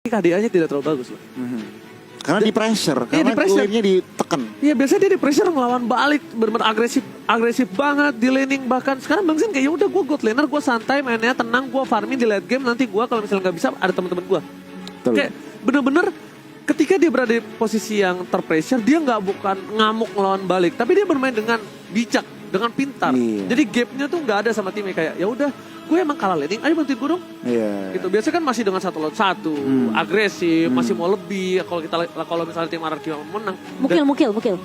KDA-nya tidak terlalu bagus loh. Karena di pressure, Iya, karena di pressure. lane'nya ditekan. Iya biasanya dia di pressure ngelawan balik, benar-benar agresif banget di laning, bahkan sekarang Bang Zin kayak ya udah gue god laner, gue santai mainnya tenang, gue farming di late game, nanti gue kalau misalnya nggak bisa ada teman-teman gue. Kayak bener-bener ketika dia berada di posisi yang terpressure, dia nggak bukan ngamuk ngelawan balik, tapi dia bermain dengan bijak, dengan pintar. Iya. Jadi gapnya tuh nggak ada sama timnya, kayak ya udah gue emang kalah laning, ayo bantuin gue dong. Iya. Gitu. Biasanya kan masih dengan 1 lawan 1, agresif, masih mau lebih. Kalau misalnya tim RRQ yang menang, Mukil.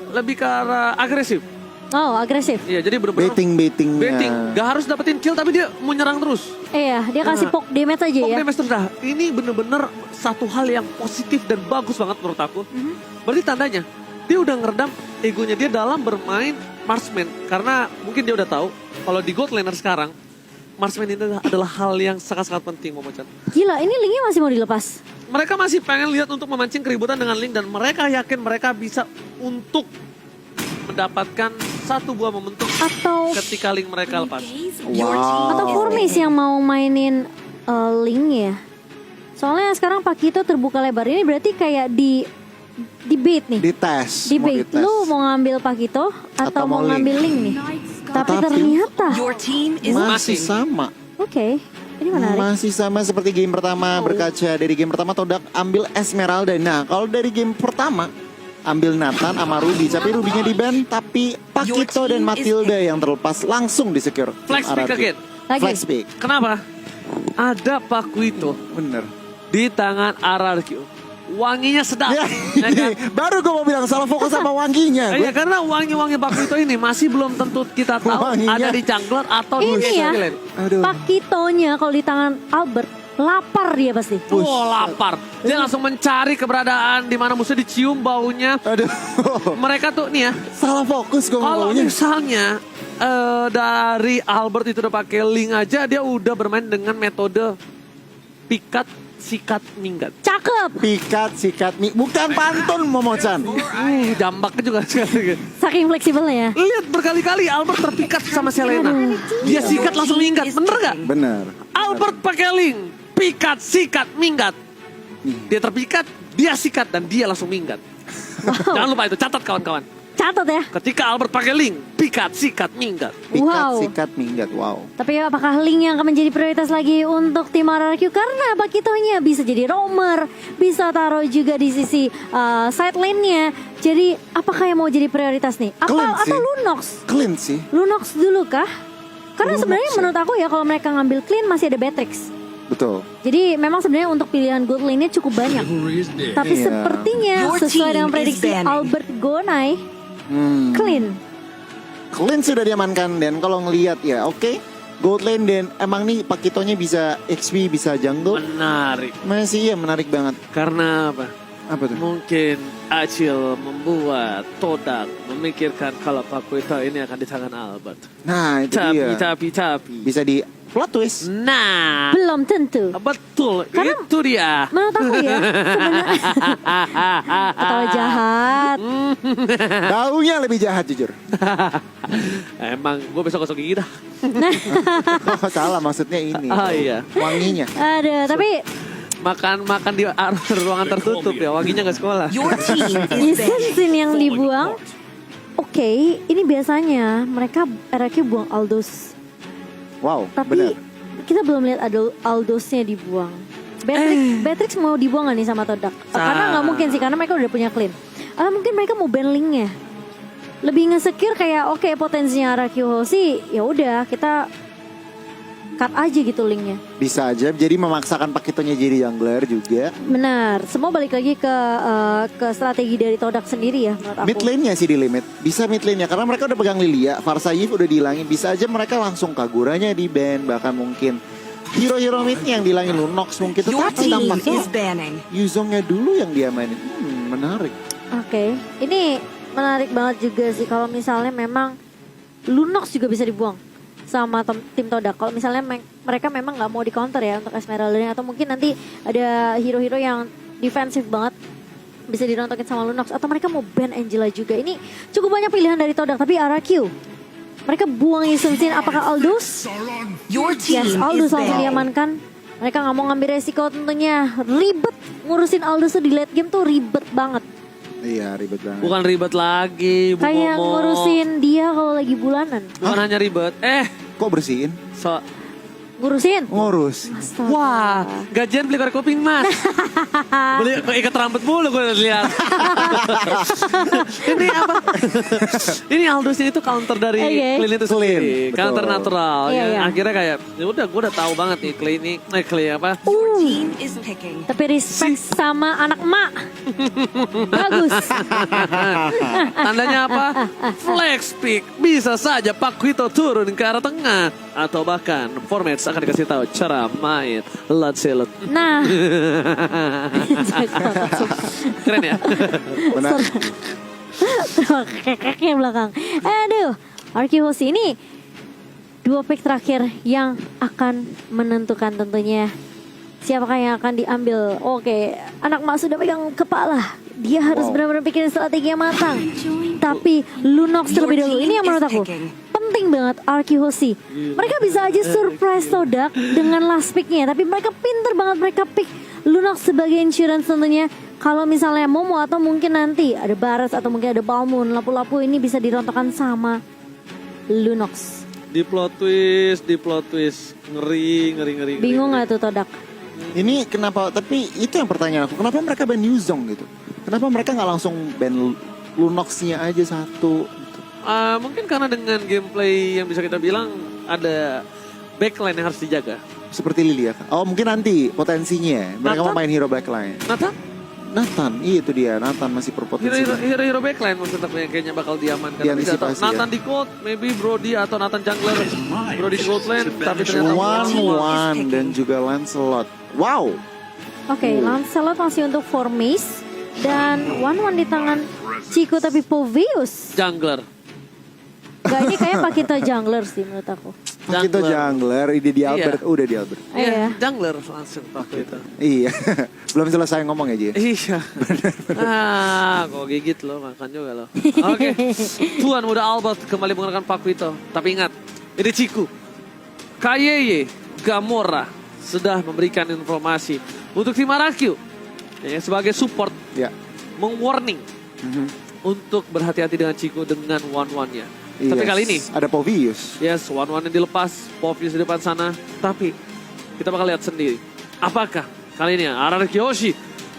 lebih ke arah agresif. Oh, agresif. Iya, jadi bener-bener Baiting. baiting. Gak harus dapetin kill tapi dia mau nyerang terus. Iya, dia kasih poke damage aja Poke ya. damage terus. Nah, ini bener-bener satu hal yang positif dan bagus banget menurut aku. Berarti tandanya dia udah ngeredam egonya dia dalam bermain marksman. Karena mungkin dia udah tahu kalau di gold laner sekarang marksman itu adalah hal yang sangat-sangat penting, Momochan. Gila, ini linknya masih mau dilepas. Mereka masih pengen lihat untuk memancing keributan dengan Link dan mereka yakin mereka bisa untuk mendapatkan satu buah momentum Atau ketika Link mereka lepas. atau Furmis yang mau mainin Link ya. Soalnya sekarang Pakito terbuka lebar. Ini berarti kayak di bait nih. Dites. Di bait. Lu mau ngambil Pakito atau mau mau ngambil Link nih? Tapi ternyata masih sama. Oke, ini menarik. Masih sama seperti game pertama. Berkaca dari game pertama Todak ambil Esmeralda. Nah kalau dari game pertama ambil Nathan sama Ruby. Tapi Ruby-nya di ban. Tapi Pakito dan Matilda yang terlepas langsung di secure. Flex pick again. Lagi. Flex pick. Kenapa? Ada Pakuito Bener. di tangan RRQ. Wanginya sedap. Ya, Ya kan? baru gue mau bilang salah fokus sama wanginya. Iya, karena wangi-wangi Pakuito ini masih belum tentu kita tahu Wanginya. ada di jungler atau di Ini ya, lane. Aduh. Pakitonya kalau di tangan Albert lapar dia pasti. Wah, lapar. Dia langsung mencari keberadaan di mana musuh dicium baunya. Aduh. Mereka tuh nih ya, Salah fokus gue kalau ngomongnya. misalnya dari Albert itu udah pakai Link aja, dia udah bermain dengan metode pikat, sikat, minggat. Cakep. Pikat, sikat, bukan pantun Momochan. Jambaknya juga sekali. Saking fleksibelnya ya. Lihat berkali-kali Albert terpikat sama Selena. Dia sikat langsung minggat, bener gak? Bener. Albert pakai Link, pikat, sikat, minggat. Dia terpikat, dia sikat, dan dia langsung minggat. Jangan lupa itu, catat kawan-kawan. Catat ya. Ketika Albert pakai Link, pikat, sikat, minggat. Pikat, Wow. sikat, minggat. Wow. Tapi apakah Link yang akan menjadi prioritas lagi untuk tim RRQ? Karena Pakitonya bisa jadi roamer, bisa taruh juga di sisi side lane-nya. Jadi apakah yang mau jadi prioritas nih? Clean sih. Atau Lunox? Clean sih. Lunox dulu kah? Karena Lunox sebenarnya ya. menurut aku ya kalau mereka ngambil clean masih ada Beatrix. Betul. Jadi memang sebenarnya untuk pilihan gold lane-nya cukup banyak. Tapi Iya. sepertinya sesuai dengan prediksi Albert Gonai, clean. Clean sudah diamankan dan kalau ngelihat ya oke. Gold lane dan emang nih Pakitonya bisa XP, bisa jungle. Menarik. Masih ya menarik banget. Karena apa? Apa tuh? Mungkin Acil membuat Todak memikirkan kalau Pakuito ini akan di tangan Albert. Nah itu dia. Tapi. Bisa di plot twist. Nah, Belum tentu. betul. Karena- Itu dia. Menurut aku ya, sebenarnya ketawa jahat. Baunya lebih jahat jujur. Emang gue besok gosok gigi dah. Oh, salah maksudnya ini. Ah, iya. Wanginya. Aduh, tapi Makan di ruangan tertutup ya. Wanginya gak sekolah. Sin yang dibuang. Oke, ini biasanya mereka RRQ buang Aldous. Wow, Tapi benar. kita belum lihat Aldosnya dibuang. Beatrix mau dibuang gak nih sama Todak? Karena nggak mungkin sih, karena mereka udah punya clean. Mungkin mereka mau ban Link-nya. Lebih nge-secure kayak oke, potensinya RRQ sih ya udah kita cut aja gitu Link-nya. Bisa aja jadi memaksakan Pakitonya jadi jungler juga. Benar, semua balik lagi ke strategi dari Todak sendiri ya menurut aku. Mid lane-nya sih di limit. Bisa mid lane-nya karena mereka udah pegang Lilia, Farsayif udah dihilangin. Bisa aja mereka langsung Kaguranya di ban, bahkan mungkin hero-hero mid-nya yang dihilangin, Lunox mungkin. Tetapi tampaknya Yuzongnya dulu yang dia mainin. Menarik. Oke, ini menarik banget juga sih kalau misalnya memang Lunox juga bisa dibuang sama tim Todak. Kalau misalnya mereka memang nggak mau di counter ya untuk Esmeralda, atau mungkin nanti ada hero-hero yang defensif banget bisa dirontokin sama Lunox, atau mereka mau ban Angela juga. Ini cukup banyak pilihan dari Todak, tapi RRQ mereka buang Sun. Apakah Aldous? Yes, Aldous langsung diamankan. Mereka nggak mau ngambil resiko tentunya. Ribet ngurusin Aldous tuh di late game tuh ribet banget. Iya ribet banget. Bukan ribet lagi, Bu Kayak Momo. ngurusin dia kalau lagi bulanan. Bukan hanya ribet. Kok bersihin? Ngurusin. Ngurus. Astaga. Wah, gajian beli korek kuping mas. Beli ikat rambut mulu gue lihat. Ini apa? Ini Aldous itu counter dari Oke. Clean itu sendiri. Clean, betul. Counter natural. Iya, Ya, iya. akhirnya kayak, ya udah gue udah tahu banget nih Clean ini, Clean apa? Team is picking. Tapi respect sama anak emak. Bagus. Tandanya apa? Flex pick. Bisa saja Pak Quito turun ke arah tengah. Atau bahkan formats akan dikasih tahu cara main Lancelot. Nah. Keren ya? Benar. Kakeknya belakang. Aduh. Arkihosi ini 2 pick terakhir yang akan menentukan tentunya siapakah yang akan diambil. Oke, anak emak sudah pegang kepala. Dia harus benar-benar bikin strategi yang matang. Tapi Lunox terlebih dahulu. Ini yang menurut aku penting banget Arkihosi. Mereka bisa aja surprise Todak dengan last picknya. Tapi mereka pinter banget mereka pick Lunox sebagai insurance tentunya. Kalau misalnya Momo atau mungkin nanti ada Baras atau mungkin ada Balmoon. Lapu-lapu ini bisa dirontokkan sama Lunox. Di plot twist. Ngeri. Bingung gak tuh Todak? Ini kenapa, tapi itu yang pertanyaan aku. Kenapa mereka ban Yuzong gitu? Kenapa mereka nggak langsung ban Lunox-nya aja satu? Mungkin karena dengan gameplay yang bisa kita bilang ada backline yang harus dijaga. Seperti Lilia. Oh mungkin nanti potensinya. Mereka mau main hero backline. Nathan, iya itu dia. Nathan masih berpotensi. Hero backline maksudnya yang kayaknya bakal diamankan. Diantisipasi, ya. Nathan di gold, maybe Brody atau Nathan jungler. Brody di gold lane, tapi ternyata One dan juga Lancelot. Wow. Oke, Lancelot masih untuk Formis. Dan One di tangan Chico tapi Povius. jungler. Gak, ini kayak Pakito jungler sih menurut aku. Kita jungler, ide di Albert. Iya. Udah di Albert. Iya. Jungler langsung pakai itu. Iya. Belum selesai ngomong ya, Ji. Iya. Kok gigit lo, makan juga lo. Oke. Tuan muda Albert kembali menggunakan Pak Quito. Tapi ingat, ini Ciku. Kayeye Gamora sudah memberikan informasi untuk tim Arakyu yang sebagai support Ya. meng-warning untuk berhati-hati dengan Ciku dengan one-one-nya. Tapi Yes. kali ini, ada Povius. yes, one-one yang dilepas, Povius di depan sana. Tapi kita bakal lihat sendiri, apakah kali ini Araki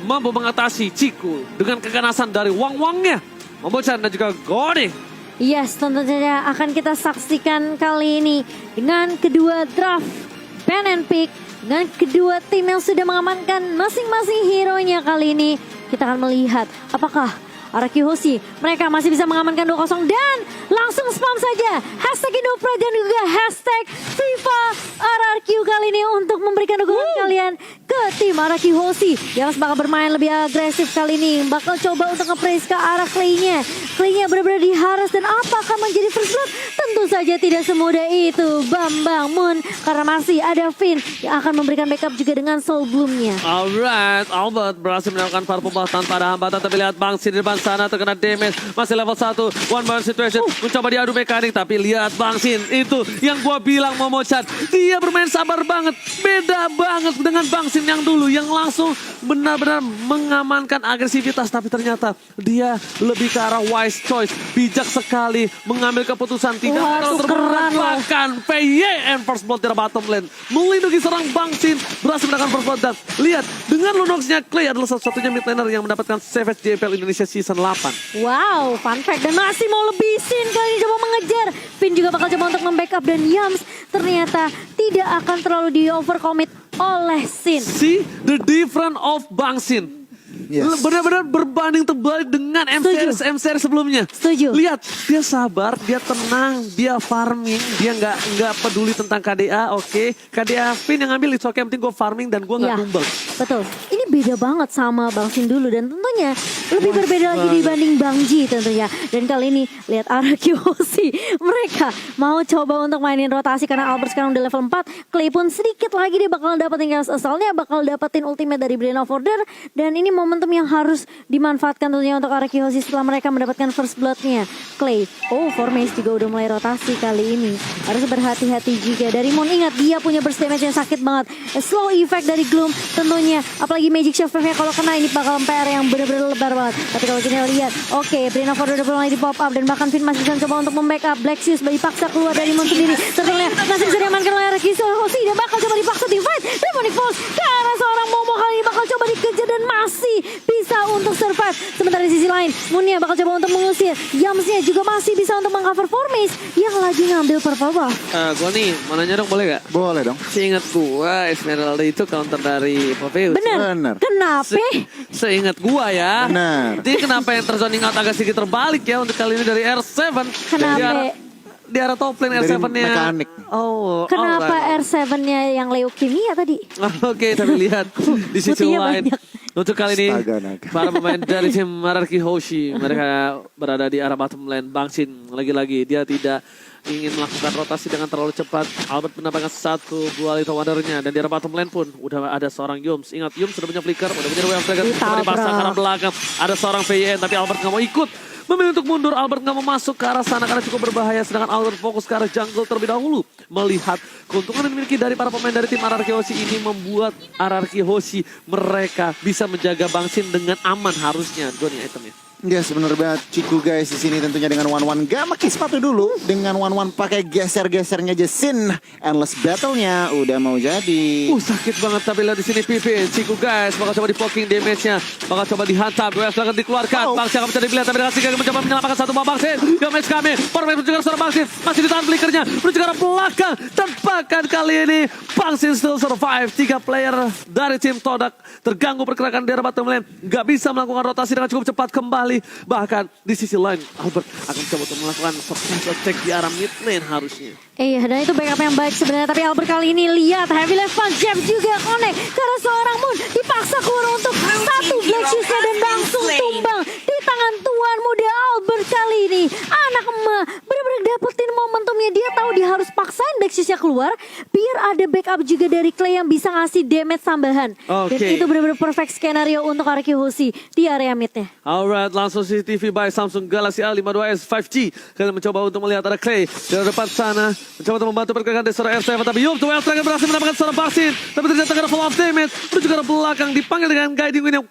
mampu mengatasi Ciku dengan keganasan dari Wang-Wangnya, Momochan dan juga Gode. Yes, tentu saja akan kita saksikan kali ini dengan kedua draft ban and pick, dengan kedua tim yang sudah mengamankan masing-masing hero-nya kali ini. Kita akan melihat apakah Araki mereka masih bisa mengamankan 2-0 dan langsung spam saja hashtag Indopra dan juga hashtag FIFA RRQ kali ini untuk memberikan dukungan kalian ke tim Araki yang bakal bermain lebih agresif kali ini, bakal coba untuk nge-praise ke arah Clay-nya. Clay-nya benar-benar diharas dan apakah menjadi first blood? Tentu saja tidak semudah itu Bambang Moon, karena masih ada Finn yang akan memberikan backup juga dengan Soul Bloom-nya. Alright, Albert berhasil melakukan parpubah tanpa ada hambatan, tapi lihat Bangsin di depan sana terkena damage, masih level 1, one man situation, mencoba diadu mekanik, tapi lihat Bangsin itu yang gua bilang Momochan, dia bermain sabar banget, beda banget dengan Bangsin yang dulu yang langsung benar-benar mengamankan agresivitas, tapi ternyata dia lebih ke arah wise choice, bijak sekali mengambil keputusan, tidak Wah, terlalu tukeran terberat, loh. bahkan PYN first blood di bottom lane melindungi serang Bangsin, berhasil mendapatkan first blood, dan lihat dengan Lunox-nya Clay adalah satu-satunya mid laner yang mendapatkan Savage JPL Indonesia Season 8. Wow, fun fact, dan masih mau lebih Sin kali ini coba mengejar. Finn juga bakal coba untuk membackup dan Yams ternyata tidak akan terlalu di overcommit oleh Sin. See the difference of Bangsin. Yes. Benar-benar berbanding terbalik dengan M-Series sebelumnya. Setuju. Lihat, dia sabar, dia tenang, dia farming, dia nggak peduli tentang KDA. Oke, KDA Finn yang ngambil, it's okay, yang penting gue farming dan gue nggak Iya, tumbang. betul. Ini ini beda banget sama Bang Sin dulu. Dan tentunya lebih berbeda lagi dibanding Bang Ji tentunya. Dan kali ini lihat RRQ Hoshi. Mereka mau coba untuk mainin rotasi karena Albert sekarang udah level 4. Clay pun sedikit lagi dia bakal dapetin Chaos Assault-nya, bakal dapetin ultimate dari Brain of Order. Dan ini momentum yang harus dimanfaatkan tentunya untuk RRQ Hoshi setelah mereka mendapatkan first blood-nya. Clay, Formace juga udah mulai rotasi kali ini. Harus berhati-hati juga. Dari Moon, ingat dia punya burst damage yang sakit banget. Slow effect dari Gloom tentunya. Apalagi Magic Shift-nya kalau kena ini bakal PR yang benar-benar lebar banget. Tapi kalau kita lihat, Brain of Order udah mulai di pop up. Dan bahkan Finn masih bisa coba untuk membackup. Black Shoes dipaksa keluar dari Moon sendiri. Tentunya masih bisa diamankan oleh RRQ Hoshi. Dia bakal coba dipaksa di fight. Demonic Force ke arah seorang Momo kali ini bakal coba dikejar dan masih bisa untuk survive. Sementara di sisi lain, Moonnya bakal coba untuk mengusir. Yamsnya juga masih bisa untuk mengcover Formace yang lagi ngambil purple buff. Gue nih, mau nanya dong, boleh gak? Boleh dong. Seingat gue, Esmeralda itu counter dari Popeyus. Bener. Kenapa? Seingat gue ya. Bener. Jadi kenapa yang terzoning out agak sedikit terbalik ya untuk kali ini dari R7? Kenapa? Di arah top lane Dari R7-nya. mekanik. Kenapa R7-nya yang leukemia tadi? Oke, tapi lihat di sisi Putihnya lain. banyak. Untuk kali ini, Astaga, naga. para pemain dari tim RRQ Hoshi, mereka berada di arah bottom lane. Bang Sin, lagi-lagi dia tidak ingin melakukan rotasi dengan terlalu cepat. Albert mendapatkan satu dual itu Wonder-nya. Dan di arah bottom lane pun udah ada seorang Yums. Ingat, Yums sudah punya flicker, udah punya Wave Dragon. Seperti dipasang ke arah belakang. Ada seorang VN, tapi Albert gak mau ikut. Memilih untuk mundur, Albert gak mau masuk ke arah sana karena cukup berbahaya. Sedangkan Albert fokus ke arah jungle terlebih dahulu. Melihat keuntungan yang dimiliki dari para pemain dari tim RRQ Hoshi ini membuat RRQ Hoshi mereka bisa menjaga Bang Sin dengan aman harusnya. Goni itemnya. Ya sebenernya banget Ciku guys di sini tentunya dengan one gak pakai sepatu dulu, dengan one pakai geser-gesernya aja Sin. Endless battle-nya udah mau jadi. Sakit banget tapi lihat di sini Pipi Ciku guys bakal coba di poking damage-nya, bakal coba dihantam. Wes akan dikeluarkan. Bang Sin akan mencari pilihan tapi dengan Siga mencoba menyelamatkan satu Bang Sin. Damage kami. Formace menuju ke seorang Bang Sin. Masih ditahan flickernya menuju ke arah belakang. Tempakan kali ini Bang Sin still survive. 3 player dari tim Todak terganggu pergerakan di arah bottom lane. Gak bisa melakukan rotasi dengan cukup cepat kembali. Bahkan di sisi lain Albert akan coba untuk melakukan surprise attack di arah mid lane harusnya. Iya, dan itu backup yang baik sebenarnya. Tapi Albert kali ini lihat Heavy Left Punch Jab juga connect karena seorang Moon dipaksa keluar untuk satu Black Shoes-nya dan langsung tumbang di tangan tuan muda Albert kali ini. Anak emak benar-benar dapetin momentumnya. Dia tahu dia harus paksain Black Shoes-nya keluar biar ada backup juga dari Clay yang bisa ngasih damage tambahan. Dan itu benar-benar perfect skenario untuk RRQ Hoshi di area midnya. Alright, langsung CCTV by Samsung Galaxy A52s 5G. Kalian mencoba untuk melihat ada Clay di depan sana. Mencoba untuk membantu pergerakan dari seorang R7. Tapi Yum, Duel Dragon berhasil mendapatkan seorang Bang Sin. Tapi ternyata karena follow up damage. Menuju ke belakang dipanggil dengan guiding wind yang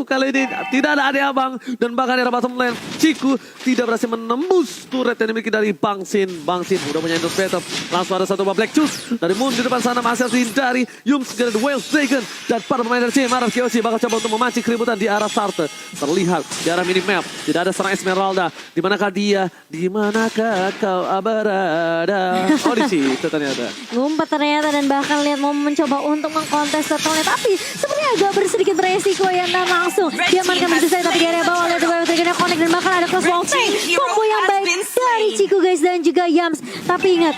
kali ini tidak ada adik abang. Dan bahkan di bottom lane Ciku tidak berhasil menembus turret yang dimiliki dari Bang Sin. Bang Sin udah punya endorse battle. Langsung ada satu Black Shoes dari Moon di depan sana. Masih harus dihindari. Yum segera Duel Dragon. Dan para pemain dari tim RRQ Hoshi bakal coba untuk memancing keributan di arah starter. Terlihat di arah minimap tidak ada seorang Esmeralda. Di manakah dia? Di manakah kau berada? Oh di situ ternyata. Ngumpet ternyata dan bahkan lihat mau mencoba untuk mengkontes turtle-nya. Tapi sebenarnya agak bersedikit beresiko ya. Dan langsung diamankan begitu saja. Tapi di area bawah lihat Wave Dragon connect. Dan bahkan ada cross walking. Combo yang baik dari Ciku guys dan juga Yams. Tapi ingat,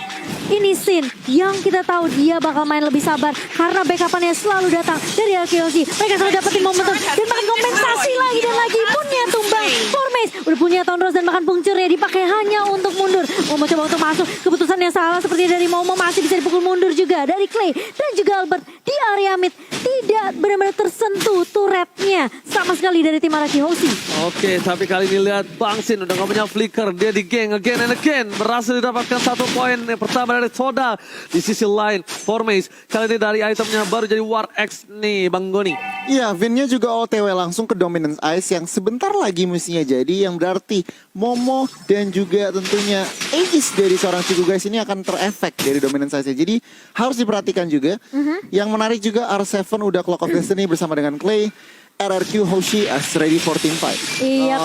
ini Sin yang kita tahu dia bakal main lebih sabar karena backupannya selalu datang dari RRQ Hoshi. Mereka selalu dapetin momentum dan bahkan kompensasi lagi dan lagi. Moonnya tumbang. Formace udah punya Tonros dan bahkan puncturnya dipakai hanya untuk mundur. Mau coba untuk masuk, keputusan yang salah seperti dari Momo masih bisa dipukul mundur juga dari Clay dan juga Albert di area mid. Tidak benar-benar tersentuh turretnya sama sekali dari tim RRQ Hoshi. Oke, tapi kali ini lihat Bang Sin udah gak punya flicker. Dia di geng again and again. Berhasil didapatkan 1 poin yang pertama dari Soda. Di sisi lain, Formace kali ini dari itemnya baru jadi War X nih Bang Goni. Iya, Vinnya juga OTW langsung ke Dominance Ice yang sebentar lagi mestinya jadi. Yang berarti Momo dan juga tentunya Aegis dari seorang Ciku guys ini akan terefek dari Dominance Ice. Jadi harus diperhatikan juga. Yang menarik juga R7 udah Clock of Destiny bersama dengan Clay. RRQ Hoshi as ready for team fight. Iya.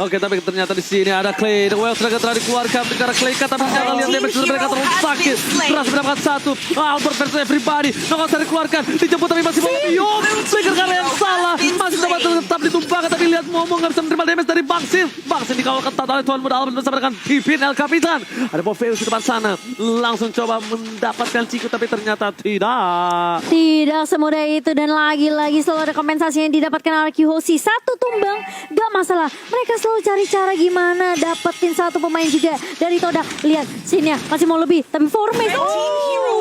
Oke, tapi ternyata di sini ada Clay. The Well Dragon telah dikeluarkan karena Clay tapi ternyata lihat damage mereka terlalu sakit. Berhasil mendapatkan 1. Albert versus everybody. Nokal dikeluarkan, dijemput tapi masih mau. Flicker kali yang salah. Masih tetap ditumpahkan tapi lihat lihat Momo nggak bisa menerima damage dari Baksin. Baksin dikawal ketat oleh Tuan Muda Albert bersama dengan Pipin El Capitan. Ada Poveus di depan sana. Langsung coba mendapatkan Ciku tapi ternyata tidak. Tidak semudah itu dan lagi-lagi selalu ada kompensasi yang didapatkan RQ Hoshi. Satu tumbang, gak masalah. Mereka selalu cari cara gimana dapetin satu pemain juga dari Todak. Lihat, Sinnya masih mau lebih, tapi Formis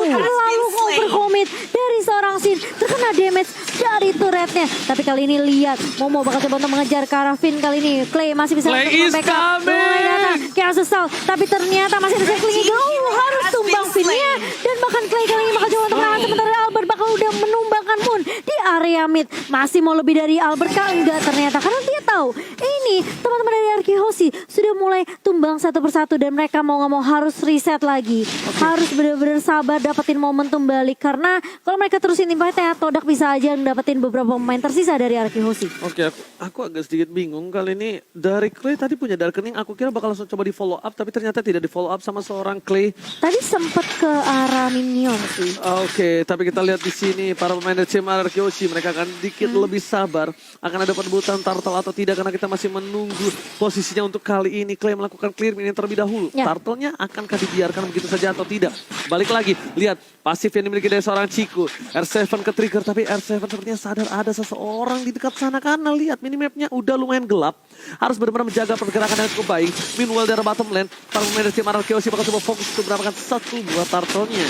terlalu overcommit dari seorang Sin. Terkena damage dari turretnya. Tapi kali ini lihat, Momo bakal coba untuk mengejar ke arah Finn kali ini. Clay masih bisa Clay untuk is membackup. coming. Mulai datang, kayak sesal. Tapi ternyata masih ada Circling Eagle. Harus tumbang Finn-nya. Dan bahkan Clay kali ini bakal coba untuk menahan. Sementara Albert bakal udah menumbangkan Moon di area mid. Masih mau lebih dari Albert kah? Enggak ternyata. Karena dia tahu ini teman-teman dari RQ Hoshi sudah mulai tumbang satu persatu. Dan mereka mau gak mau harus reset lagi. Harus benar-benar sabar dapetin momentum balik. Karena kalau mereka terusin impact-nya, Todak bisa aja dapetin beberapa pemain tersisa dari RQ Hoshi. Oke, aku agak sedikit bingung kali ini. Dari Clay tadi punya Darkening, aku kira bakal langsung coba di follow up. Tapi ternyata tidak di follow up sama seorang Clay. Tadi sempat ke arah minion sih. Oke, tapi kita lihat di sini para pemain dari tim RQ Hoshi mereka akan dikit lebih sabar. Akan ada perebutan turtle atau tidak karena kita masih menunggu posisinya untuk kali ini. Clay melakukan clear minion terlebih dahulu. Ya. Turtle-nya akankah dibiarkan begitu saja atau tidak? Balik lagi, lihat pasif yang dimiliki dari seorang Ciku. R7 ke trigger tapi R7 sepertinya sadar ada seseorang di dekat sana karena lihat minimapnya udah lumayan gelap. Harus benar-benar menjaga pergerakan yang cukup baik. Meanwhile dari bottom lane, para pemain dari tim RQ Hoshi bakal coba fokus untuk mendapatkan satu buah turtle-nya.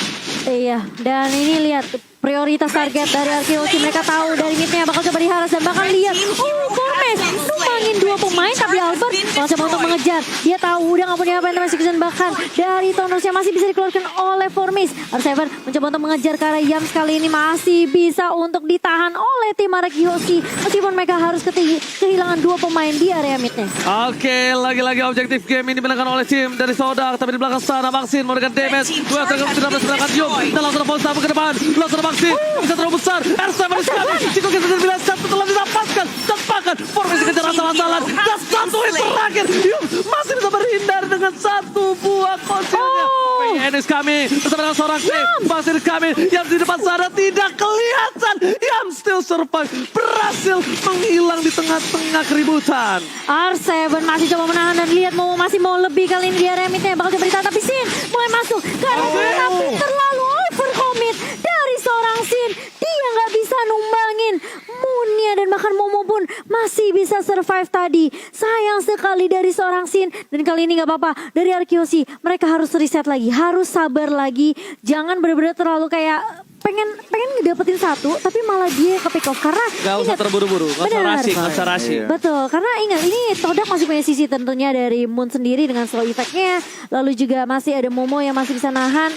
Iya, dan ini lihat prioritas target dari RQ Hoshi. Mereka tahu dari midnya bakal coba diharas dan bakal lihat. Oh, Formes numbangin dua pemain tapi Albert bakal coba untuk mengejar. Dia tahu udah gak punya apa yang termasuk bahkan dari Tonosnya masih bisa dikeluarkan oleh Formis. R7 mencoba untuk mengejar ke arah Yams kali ini masih bisa untuk ditahan oleh tim RQ Hoshi. Meskipun mereka harus kehilangan dua pemain di area midnya. Oke, lagi-lagi objektif game ini dimenangkan oleh tim dari Sodak. Tapi di belakang sana Baksin memberikan damage. Dua tergabung sudah berseberangan Yum. Dan langsung ada Fonsa ke depan. Langsung ada Baksin. Bisa terlalu besar. R7 sekali. Ciku kita terbilang satu telah didapatkan. Tepakan. Formasi kejar asal-asalan. Dan satu hit terakhir. Yum masih bisa berhindar dengan satu buah konsilnya. PN is coming. Bersama dengan seorang Clay. Baksin kami. Yang di depan sana tidak kelihatan. Yum still survive. Berhasil menghilang di tengah-tengah keributan. R7 masih coba menahan dan lihat Momo masih mau lebih kali ini di area midnya. Bakal coba ditahan tapi Sin mulai masuk ke area midnya tapi terlalu overcommit dari seorang Sin. Dia nggak bisa numbangin Moonnya dan bahkan Momo pun masih bisa survive tadi. Sayang sekali dari seorang Sin. Dan kali ini nggak apa-apa dari RQ Hoshi. Mereka harus reset lagi, harus sabar lagi. Jangan benar-benar terlalu kayak pengen ngedapetin satu tapi malah dia ke pick off karena Gak usah terburu-buru, gak usah rushing, gak usah rushing. Betul, karena ingat ini Todak masih punya sisi tentunya dari Moon sendiri dengan slow effect-nya. Lalu juga masih ada Momo yang masih bisa nahan.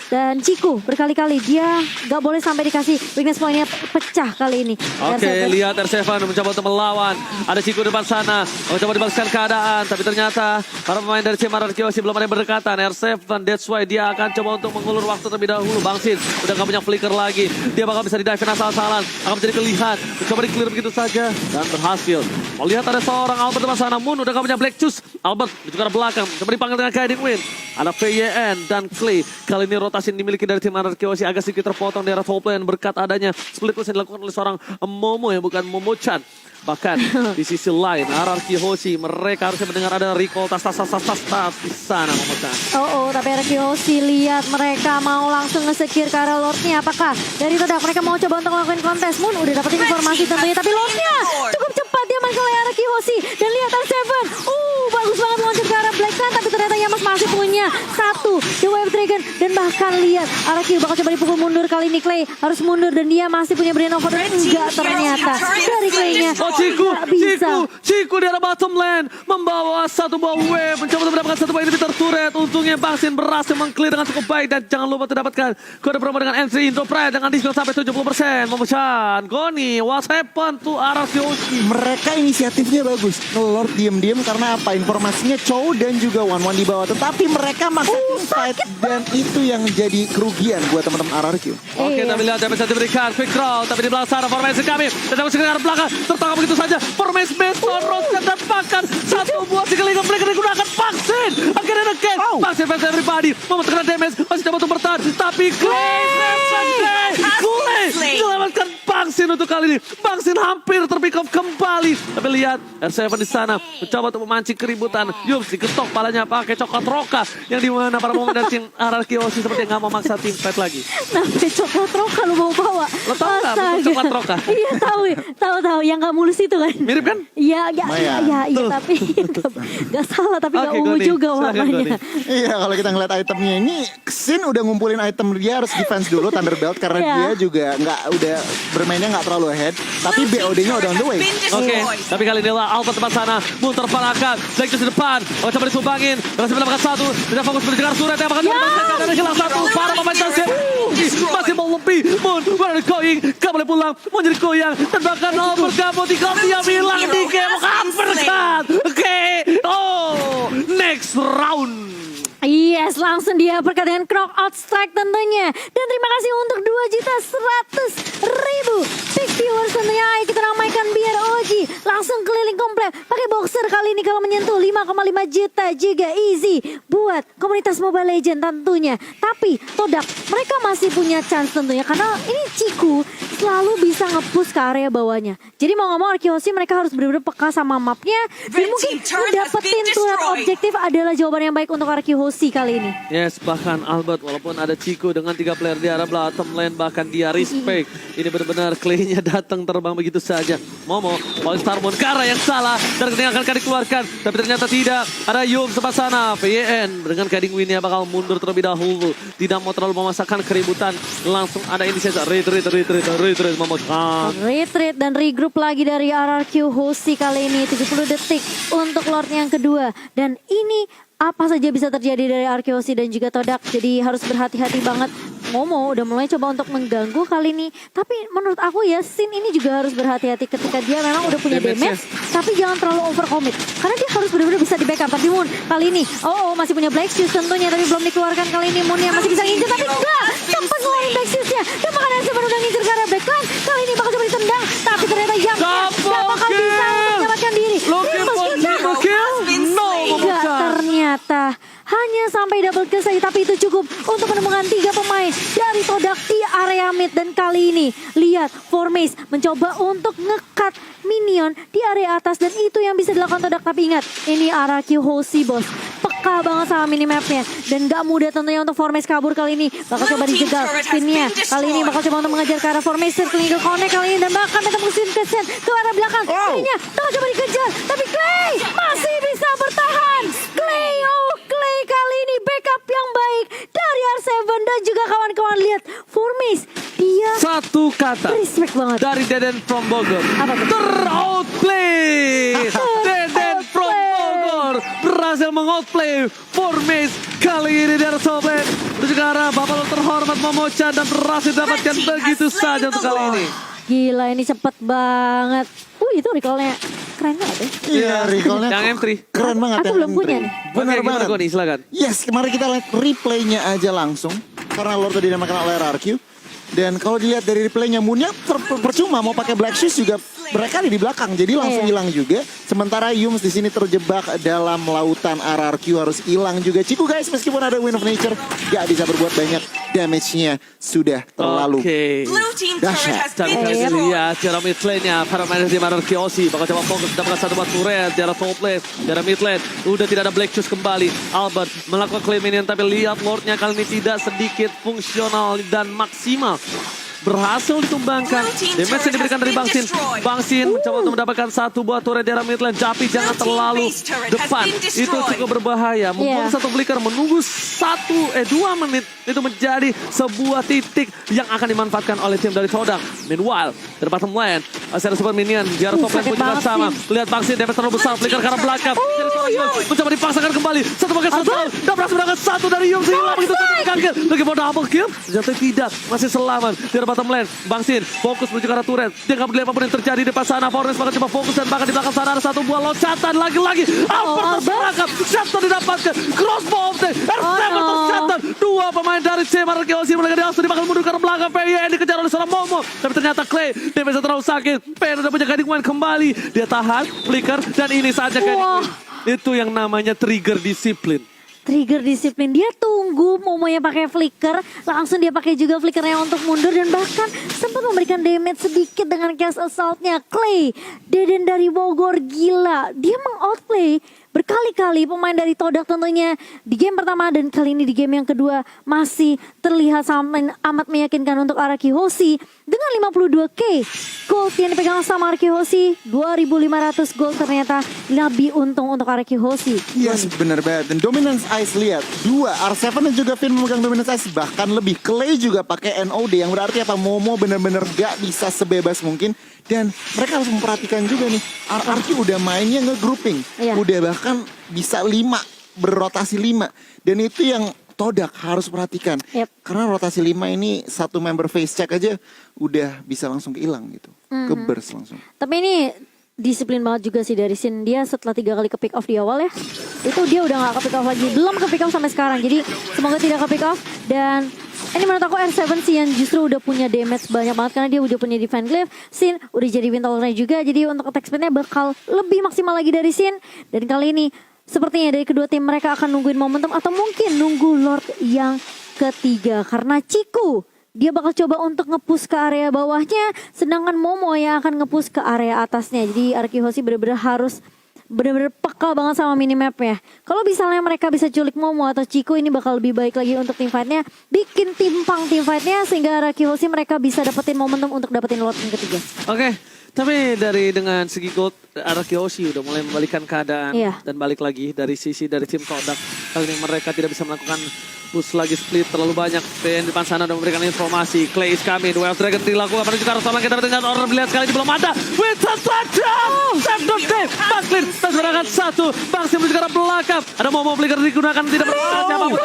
Dan Ciku berkali-kali dia gak boleh sampai dikasih weakness point-nya pecah kali ini. Oke, R7. lihat R7 mencoba untuk melawan. Ada Ciku depan sana, mencoba dibalaskan keadaan. Tapi ternyata para pemain dari tim RQ Hoshi belum ada yang berdekatan. R7, that's why dia akan coba untuk mengulur waktu terlebih dahulu. Bangsin, udah gak punya flicker lagi. Dia bakal bisa di-dive asal-asalan. Akan menjadi kelihat. Mencoba di-clear begitu saja. Dan berhasil. Melihat ada seorang Albert depan sana. Moon udah gak punya Black Juice. Albert di ke belakang. Coba dipanggil dengan Guiding Wind. Ada VYN dan Clay. Kali ini rotasi yang dimiliki dari tim RQ Hoshi agak sedikit terpotong di arah top lane berkat adanya split push yang dilakukan oleh seorang Momo yang bukan Momo-chan. Bahkan di sisi lain RQ Hoshi mereka harusnya mendengar ada recall tas di sana Momo-chan. Tapi RQ Hoshi lihat mereka mau langsung nge-secure ke arah Lordnya. Apakah dari Todak mereka mau coba untuk ngelakuin kontes? Moon udah dapetin informasi tentunya tapi Lordnya cukup cepat dia main oleh RQ Hoshi. Dan lihat R7, bagus banget launcher ke arah Black Sun tapi ternyata Yamas masih punya satu The Wave Dragon. Dan bahkan lihat RQ bakal coba dipukul mundur kali ini. Clay harus mundur dan dia masih punya Brain of Water. Enggak ternyata dari Clay-nya. Ciku di arah bottom lane membawa satu buah wave mencoba untuk mendapatkan satu buah inhibitor turret. Untungnya Baksin berhasil meng-clear dengan cukup baik dan jangan lupa mendapatkan kode promo dengan M3 Intro Pride dengan diskon sampai 70%. Memecahkan Goni, what happened to RQ Hoshi? Mereka inisiatifnya bagus. Ngelord diem-diem karena apa? Informasinya Chow dan juga One di bawah. Tetapi mereka maksa fight dan itu yang jadi kerugian buat teman-teman RRQ. Oke, tapi lihat damage yang diberikan. Quick draw, tapi di belakang sana formasi kami. Dan damage ke arah belakang. Tertangkap begitu saja. Formasi Mason, Roadset dan Pakan. Satu buah sekali mereka digunakan Vaksin. Akhirnya nge-kill. Vaksin fans everybody. Memetikkan damage. Masih coba untuk bertahan. Tapi Clay diselamatkan Bangsin untuk kali ini. Bangsin hampir terpick off kembali. Tapi lihat R7 di sana mencoba untuk memancing keributan. Yums diketok palanya pakai coklat roka. Yang dimana para pemain dari tim RRQ seperti nggak mau maksa tim fight lagi. Sampai coklat roka lu bawa. Lo tau nggak bentuk Astaga. coklat roka? Iya tahu yang nggak mulus itu kan. Mirip kan? Iya, Tuh. tapi nggak salah, tapi nggak Oke, ungu Goni. juga Silakan, warnanya. Goni. Iya, kalau kita ngeliat itemnya ini, Xin udah ngumpulin item dia harus defense dulu Thunderbelt karena Iya. dia juga udah bermainnya nggak terlalu ahead, tapi BOD-nya udah on the way. Oke, tapi kali ini lah Albert tempat sana. Mun terpalahkan. Blackjuice di depan. Oh, coba disumbangin. Berhasil mendapatkan satu. Tidak fokus mendengar surat yang bakal dimaksudkan. Dan hilang satu. Para pemain Chelsea. Masih mau lebih. Mun, where are you going? Gak boleh pulang. Mau jadi goyang. Dan bahkan Albert Gabo di gol dia bilang di game. Uppercut. Oke. Oh, next round. Yes, langsung dia uppercut dengan knockout strike tentunya. Dan terima kasih untuk 2.100.000 big viewers tentunya. Kita ramaikan biar Oji langsung keliling komplek pakai boxer kali ini kalau menyentuh 5,5 juta juga easy buat komunitas Mobile Legends tentunya. Tapi Todak mereka masih punya chance tentunya karena ini Ciku selalu bisa nge-push ke area bawahnya. Jadi mau ngomong Arkeosi mereka harus benar-benar peka sama mapnya. Dan mungkin dapetin turret objektif adalah jawaban yang baik untuk Arkeosi kali ini. Yes, bahkan Albert walaupun ada Chico dengan 3 player di arah bottom lane bahkan dia respect. Ini benar-benar Clay-nya datang terbang begitu saja. Momo, Paul Starmon Kara yang salah dan ketinggalan akan dikeluarkan. Tapi ternyata tidak. Ada Yum sebelah sana. VN dengan guiding win-nya bakal mundur terlebih dahulu. Tidak mau terlalu memasakkan keributan. Langsung ada inisiasi. Retreat memutuskan. Retreat dan regroup lagi dari RRQ Hoshi kali ini 70 detik untuk Lord yang kedua. Dan ini apa saja bisa terjadi dari Arkeosi dan juga Todak. Jadi harus berhati-hati banget. Momo udah mulai coba untuk mengganggu kali ini. Tapi menurut aku ya Sin ini juga harus berhati-hati ketika dia memang udah punya damage. Tapi jangan terlalu overcommit. Karena dia harus benar-benar bisa di backup. Tapi Moon kali ini masih punya Black Shoes tentunya. Tapi belum dikeluarkan kali ini. Moon yang masih bisa ngincer. Tapi enggak sempat ngeluarin Black Shoes-nya. Dan makanan sebenarnya udah ngincer ke arah Blackline. Kali ini bakal coba ditendang. Tapi ternyata yang gak bakal bisa untuk menyelamatkan diri. Looking for triple kill? No, Enggak, ternyata hanya sampai double kill saja, tapi itu cukup untuk menemukan 3 pemain dari Todak di area mid. Dan kali ini lihat Formace mencoba untuk ngekat minion di area atas dan itu yang bisa dilakukan Todak. Tapi ingat, ini RRQ Hoshi bos, peka banget sama minimapnya dan gak mudah tentunya untuk Formace kabur kali ini. Bakal coba dijegal spinnya, kali ini bakal coba untuk mengejar ke arah Formace, circling ke connect kali ini dan bahkan tetap spin ke arah belakang. Spinnya bakal coba dikejar, tapi Clay masih bisa bertahan. Clay kali ini backup yang baik dari R7 dan juga kawan-kawan. Lihat Formace, dia Satu kata respect banget. dari Deden from Bogor. Apa tuh? Teroutplay. Deden from Bogor berhasil mengoutplay Formace kali ini dari Soblet. Menuju ke arah Bapak terhormat Momo-chan dan berhasil dapatkan begitu saja untuk kali ini. Gila ini cepet banget. Itu recall-nya keren banget ya. Iya, recall-nya Yang M3. keren banget Aku yang belum M3. punya nih. Benar Oke, gimana banget. Goni, silakan. Yes, kemarin kita lihat replaynya aja langsung. Karena Lord tadi dinamakan oleh RRQ. Dan kalau dilihat dari replaynya Moonnya percuma mau pakai Black Shoes juga mereka ada di belakang. Jadi langsung hilang juga. Sementara Yums di sini terjebak dalam lautan RRQ harus hilang juga. Ciku guys meskipun ada Wind of Nature gak bisa berbuat banyak. Damage-nya sudah terlalu Oke. dahsyat. Tapi kali lihat cara mid lane-nya para pemain dari RRQ bakal coba fokus mendapatkan satu buat turret. Cara top lane, cara mid lane udah tidak ada Black Shoes kembali. Albert melakukan claim minion tapi lihat Lord-nya kali ini tidak sedikit fungsional dan maksimal. Berhasil ditumbangkan. Damage yang diberikan dari Bangsin. Bangsin mencoba untuk mendapatkan satu buah turret di arah mid lane. Tapi jangan terlalu depan. Itu cukup berbahaya. Membuang satu flicker menunggu 2 menit. Itu menjadi sebuah titik yang akan dimanfaatkan oleh tim dari Todak. Meanwhile, dari bottom lane. Masih ada super minion. Di arah top lane pun juga sama. Lihat Bangsin damage terlalu besar. Flicker karena belakang. Mencoba dipaksakan kembali. Satu bagian satu. Dan berhasil mendapatkan satu dari Yum. Hilang begitu saja. Lagi mau double kill. Ternyata tidak. Masih selamat. Di arah bottom lane, Bangsin fokus menuju ke arah turret. Dia nggak peduli apapun yang terjadi di depan sana. Forest bahkan coba fokus dan bahkan di belakang sana ada satu buah loncatan lagi-lagi. Albert terperangkap, Shutdown didapatkan. Crossbow of the R7 tercatat. 2 pemain dari tim RRQ mereka langsung bakal mundur ke arah belakang. PYN dikejar oleh seorang Momo. Tapi ternyata Clay, dia bisa terlalu sakit. PYN udah punya guiding wine kembali. Dia tahan, flicker dan ini saja guiding wine. Itu yang namanya trigger disiplin. trigger disiplin. Dia tunggu Momonya pakai flicker, langsung dia pakai juga flickernya untuk mundur dan bahkan sempat memberikan damage sedikit dengan cast assault-nya. Clay, Deden dari Bogor gila. Dia mengoutplay berkali-kali pemain dari Todak tentunya di game pertama dan kali ini di game yang kedua masih terlihat amat meyakinkan untuk Araki Hoshi dengan 52k gold yang dipegang sama Araki Hoshi. 2.500 gold ternyata lebih untung untuk Araki Hoshi. Yes, benar banget. Dan Dominance Ice lihat, 2 R7 dan juga Finn memegang Dominance Ice, bahkan lebih. Clay juga pakai NOD yang berarti apa, Momo benar-benar gak bisa sebebas mungkin. Dan mereka harus memperhatikan juga nih, RRQ udah mainnya nge-grouping. Iya. Udah bahkan bisa 5, berrotasi 5. Dan itu yang Todak harus perhatikan. Yep. Karena rotasi 5 ini satu member face check aja udah bisa langsung kehilang gitu. Ke burst langsung. Tapi ini disiplin banget juga sih dari Sin. Dia setelah 3 kali ke pick off di awal ya, itu dia udah gak ke pick off lagi. Belum ke pick off sampai sekarang. Jadi semoga tidak ke pick off. Dan ini menurut aku R7 sih yang justru udah punya damage banyak banget karena dia udah punya defense glyph. Sin udah jadi Windtalker juga, jadi untuk attack speednya bakal lebih maksimal lagi dari Sin. Dan kali ini sepertinya dari kedua tim mereka akan nungguin momentum atau mungkin nunggu Lord yang ketiga. Karena Ciku dia bakal coba untuk nge-push ke area bawahnya, sedangkan Momo yang akan nge-push ke area atasnya. Jadi Araki Hoshi bener-bener harus bener-bener peka banget sama minimapnya. Kalau misalnya mereka bisa culik Momo atau Ciku, ini bakal lebih baik lagi untuk tim fightnya. Bikin timpang tim fightnya sehingga Araki Hoshi mereka bisa dapetin momentum untuk dapetin Lord yang ketiga. Oke, tapi dengan segi gold, Araki Hoshi udah mulai membalikan keadaan. Iya. Dan balik lagi dari tim Todak. Kali ini mereka tidak bisa melakukan push lagi split terlalu banyak. PN di depan sana udah memberikan informasi. Clay is coming, Wild Dragon dilakukan pada kita harus sama kita ternyata order lihat sekali ini belum ada. Winston saja, save the day. Bangslin terserangan 1, Bangsin menuju ke arah belakang. Ada Momo flicker digunakan tidak bersalah siapapun.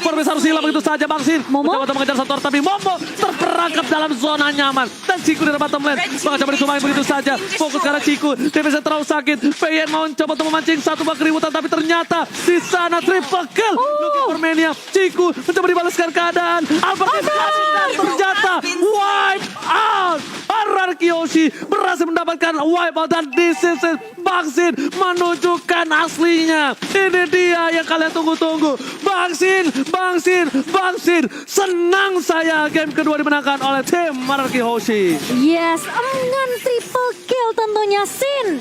Forbes harus hilang begitu saja Bangsin. Momo? Mencoba untuk mengejar satu orang tapi Momo terperangkap dalam zona nyaman. Dan Ciku di bottom lane. Bakal coba disumain begitu saja. Fokus ke arah Ciku. DPS terlalu sakit. PN mau coba untuk memancing satu bak keributan tapi ternyata di sana triple kill. Looking for Mania. Ciku mencoba dibalaskan keadaan. Apakah ternyata wipe out. Araki Hoshi berhasil mendapatkan wipe out dan this is it. Bangsin menunjukkan aslinya. Ini dia yang kalian tunggu-tunggu. Bangsin. Senang saya game kedua dimenangkan oleh tim Araki Hoshi. Yes, dengan triple kill tentunya Sin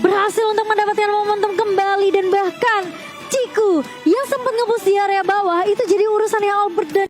berhasil untuk mendapatkan momentum kembali dan bahkan Ciku yang sempat ngebus di area bawah itu jadi urusannya Albert dan